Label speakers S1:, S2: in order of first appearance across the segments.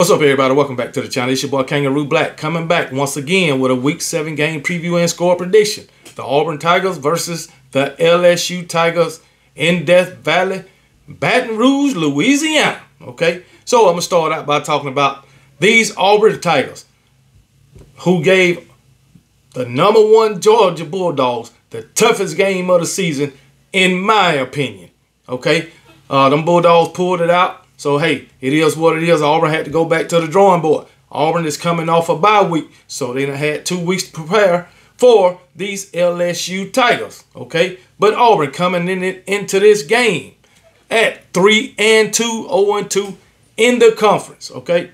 S1: What's up, everybody? Welcome back to the channel. It's your boy Kangaroo Black coming back once again with a Week 7 game preview and score prediction. The Auburn Tigers versus the LSU Tigers in Death Valley, Baton Rouge, Louisiana. Okay, so I'm going to start out by talking about these Auburn Tigers who gave the #1 Georgia Bulldogs the toughest game of the season, in my opinion. Okay, them Bulldogs pulled it out. So, hey, it is what it is. Auburn had to go back to the drawing board. Auburn is coming off a bye week, so they done had 2 weeks to prepare for these LSU Tigers, okay? But Auburn coming into this game at 3-2, 0-2 in the conference, okay?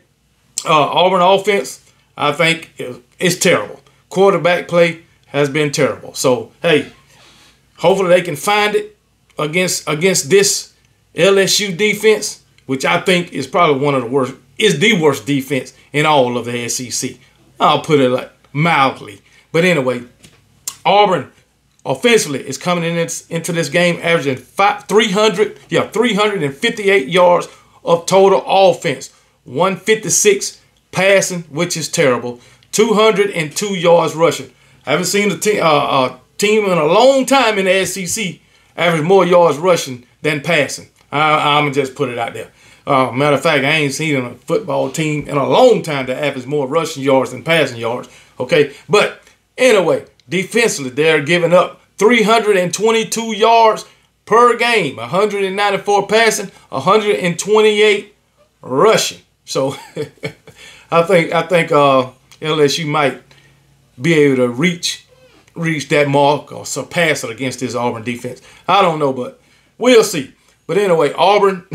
S1: Auburn offense, I think, is terrible. Quarterback play has been terrible. So, hey, hopefully they can find it against this LSU defense, which I think is probably one of the worst, is the worst defense in all of the SEC. I'll put it like mildly. But anyway, Auburn offensively is coming into this game averaging 358 yards of total offense, 156 passing, which is terrible, 202 yards rushing. I haven't seen a team in a long time in the SEC average more yards rushing than passing. I'm going to just put it out there. Matter of fact, I ain't seen a football team in a long time that average more rushing yards than passing yards. Okay, but anyway, defensively, they're giving up 322 yards per game, 194 passing, 128 rushing. So I think LSU might be able to reach that mark or surpass it against this Auburn defense. I don't know, but we'll see. But anyway, Auburn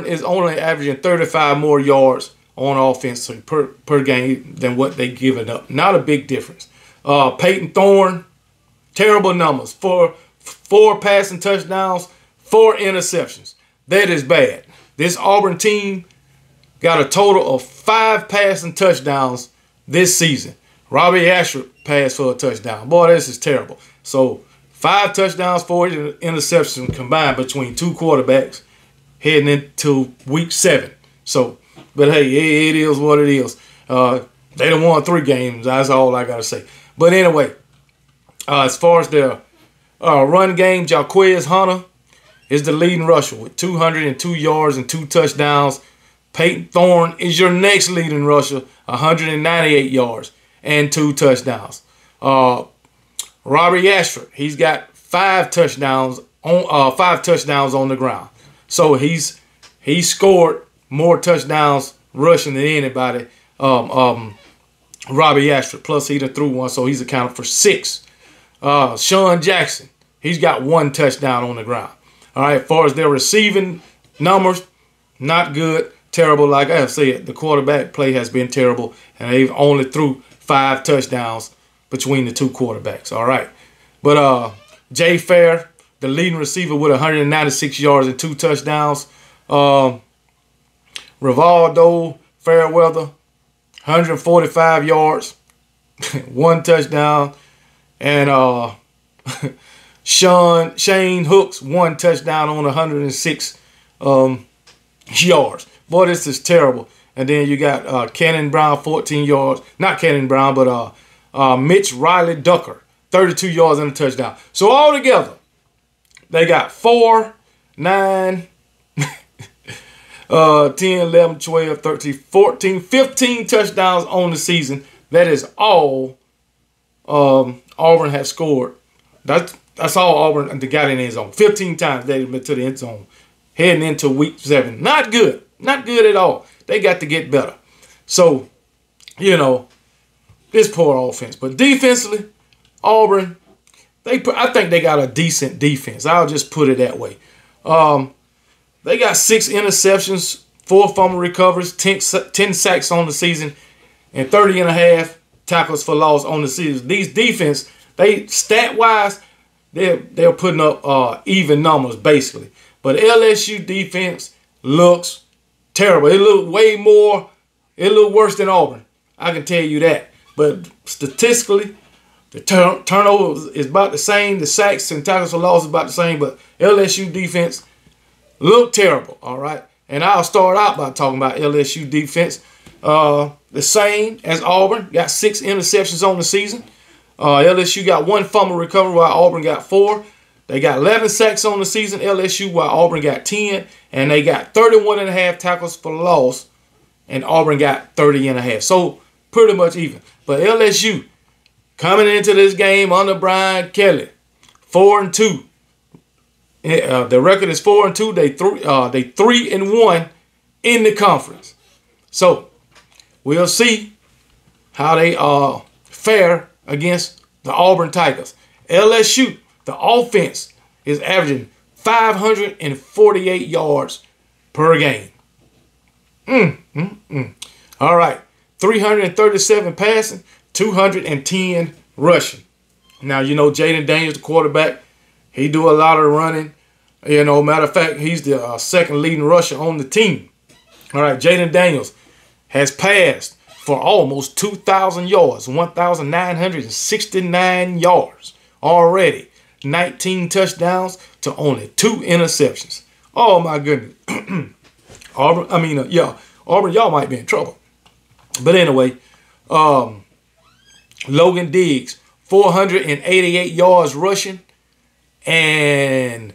S1: is only averaging 35 more yards on offense per game than what they're giving up. Not a big difference. Peyton Thorne, terrible numbers. Four passing touchdowns, 4 interceptions. That is bad. This Auburn team got a total of 5 passing touchdowns this season. Robbie Ashford passed for a touchdown. Boy, this is terrible. So 5 touchdowns, 4 interceptions combined between 2 quarterbacks heading into week 7. So, but hey, it is what it is. They done won 3 games. That's all I got to say. But anyway, as far as their run game, Jaquez Hunter is the leading rusher with 202 yards and 2 touchdowns. Peyton Thorne is your next leading rusher, 198 yards and 2 touchdowns. Robbie Ashford, he's got 5 touchdowns on the ground. So he's scored more touchdowns rushing than anybody. Robbie Ashford, plus he done threw 1, so he's accounted for 6. Sean Jackson, he's got 1 touchdown on the ground. All right, as far as their receiving numbers, not good, terrible. Like I said, the quarterback play has been terrible, and they've only threw 5 touchdowns between the 2 quarterbacks. All right, but Jay Fair, the leading receiver with 196 yards and 2 touchdowns. Rivaldo Fairweather, 145 yards, 1 touchdown. And Shane Hooks, 1 touchdown on 106 yards. Boy, this is terrible. And then you got Cannon Brown, 14 yards. Not Cannon Brown, but Mitch Riley Ducker, 32 yards and a touchdown. So altogether, they got 4, 9, 10, 11, 12, 13, 14, 15 touchdowns on the season. That is all Auburn has scored. That's all Auburn got in the end zone. 15 times they've been to the end zone heading into week 7. Not good. Not good at all. They got to get better. So, you know, this poor offense. But defensively, Auburn, I think they got a decent defense. I'll just put it that way. They got 6 interceptions, 4 fumble recoveries, 10 sacks on the season, and 30.5 tackles for loss on the season. These defense, stat-wise, they're putting up even numbers, basically. But LSU defense looks terrible. It looked worse than Auburn. I can tell you that. But statistically, the turnover is about the same. The sacks and tackles for loss is about the same. But LSU defense looked terrible, all right? And I'll start out by talking about LSU defense. The same as Auburn. Got 6 interceptions on the season. LSU got 1 fumble recovery while Auburn got 4. They got 11 sacks on the season, LSU, while Auburn got 10. And they got 31.5 tackles for loss. And Auburn got 30.5. So pretty much even. But LSU coming into this game under Brian Kelly, 4-2. The record is 4-2. They 3-1 in the conference. So we'll see how they fare against the Auburn Tigers. LSU, the offense, is averaging 548 yards per game. All right, 337 passing, 210 rushing. Now, you know, Jaden Daniels, the quarterback, he do a lot of running. You know, matter of fact, he's the second leading rusher on the team. All right, Jaden Daniels has passed for almost 2,000 yards, 1,969 yards already. 19 touchdowns to only 2 interceptions. Oh, my goodness. Auburn, Auburn, y'all might be in trouble. But anyway, Logan Diggs, 488 yards rushing and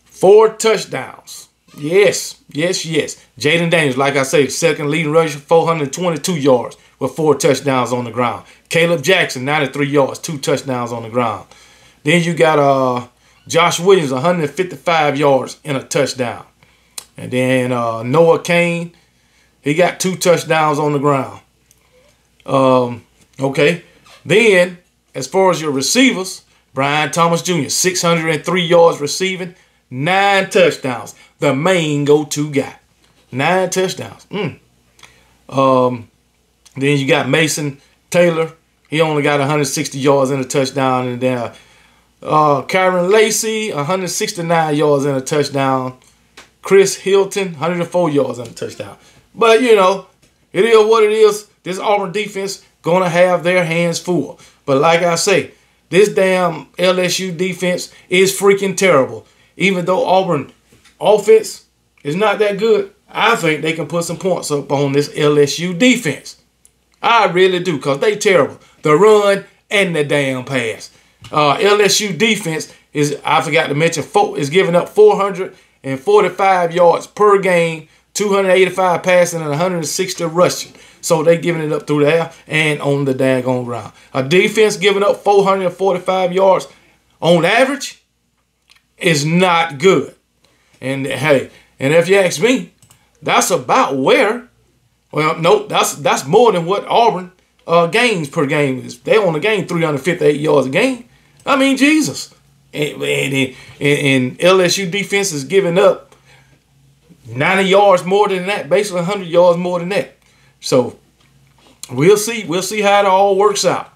S1: 4 touchdowns. Yes. Jaden Daniels, like I say, second leading rusher, 422 yards with 4 touchdowns on the ground. Caleb Jackson, 93 yards, 2 touchdowns on the ground. Then you got Josh Williams, 155 yards and a touchdown. And then Noah Kane, he got 2 touchdowns on the ground. Okay. Then, as far as your receivers, Brian Thomas Jr., 603 yards receiving, 9 touchdowns. The main go-to guy. 9 touchdowns. Then you got Mason Taylor. He only got 160 yards and a touchdown. And then Kyron Lacey, 169 yards and a touchdown. Chris Hilton, 104 yards and a touchdown. But, you know, it is what it is. This Auburn defense going to have their hands full. But like I say, this damn LSU defense is freaking terrible. Even though Auburn offense is not that good, I think they can put some points up on this LSU defense. I really do, because they terrible. The run and the damn pass. LSU defense is, I forgot to mention, is giving up 445 yards per game, 285 passing, and 160 rushing. So they giving it up through the air and on the daggone ground. A defense giving up 445 yards on average is not good. And hey, and if you ask me, that's about where, well, no, that's more than what Auburn gains per game is. They only gain 358 yards a game. I mean, Jesus. And LSU defense is giving up 90 yards more than that, basically 100 yards more than that. So we'll see. We'll see how it all works out.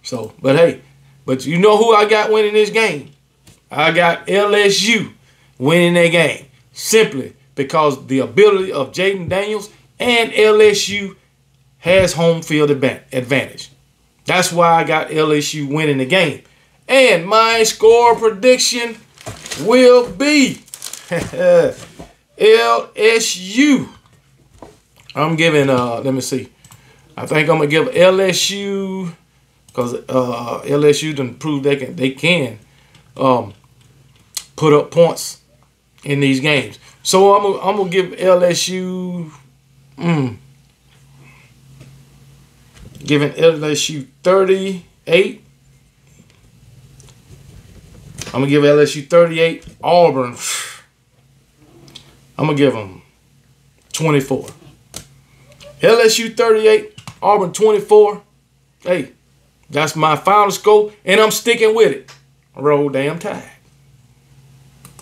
S1: So, but hey, but you know who I got winning this game? I got LSU winning that game simply because the ability of Jaden Daniels and LSU has home field advantage. That's why I got LSU winning the game. And my score prediction will be LSU. I'm giving, let me see. I think I'm going to give LSU, because LSU done proved they can put up points in these games. So I'm going to give LSU, giving LSU 38. I'm going to give LSU 38. Auburn, I'm going to give them 24. LSU 38, Auburn 24. Hey, that's my final score, and I'm sticking with it. Roll damn Tide.